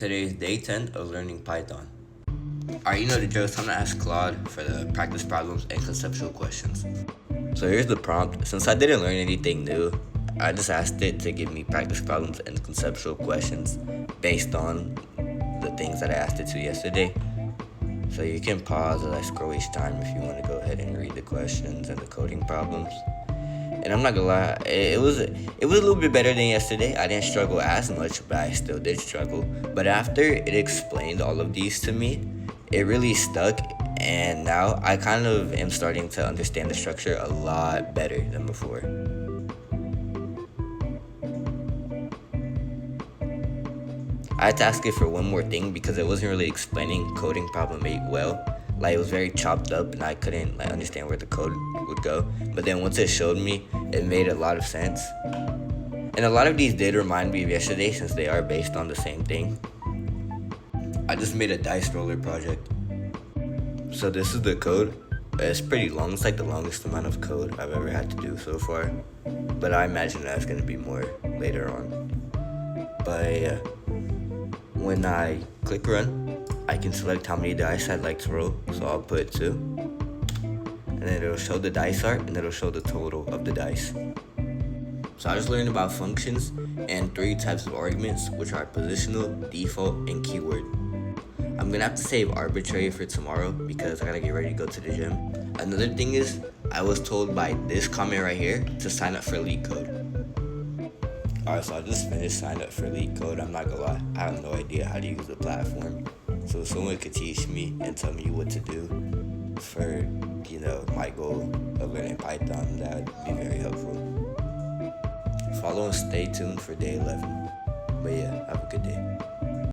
Today is day 10 of learning Python. Alright, you know the drill. It's time to ask Claude for the practice problems and conceptual questions. So here's the prompt. Since I didn't learn anything new, I just asked it to give me practice problems and conceptual questions based on the things that I asked it to yesterday. So you can pause as I scroll each time if you want to go ahead and read the questions and the coding problems. And I'm not gonna lie, it was a little bit better than yesterday. I didn't struggle as much, but I still did struggle. But after it explained all of these to me, it really stuck, and now I kind of am starting to understand the structure a lot better than before. I had to ask it for one more thing because it wasn't really explaining coding problem 8 well. Like, it was very chopped up and I couldn't understand where the code would go. But then once it showed me, it made a lot of sense. And a lot of these did remind me of yesterday since they are based on the same thing. I just made a dice roller project. So this is the code. It's pretty long. It's like the longest amount of code I've ever had to do so far. But I imagine that's going to be more later on. But yeah. When I click run, I can select how many dice I'd like to roll, so I'll put 2. And then it'll show the dice art, and it'll show the total of the dice. So I just learned about functions and 3 types of arguments, which are positional, default, and keyword. I'm gonna have to save arbitrary for tomorrow because I gotta get ready to go to the gym. Another thing is, I was told by this comment right here to sign up for LeetCode. Alright, so I just finished signing up for LeetCode. I'm not gonna lie, I have no idea how to use the platform. So if someone could teach me and tell me what to do for, my goal of learning Python, that would be very helpful. Follow and stay tuned for day 11. But yeah, have a good day.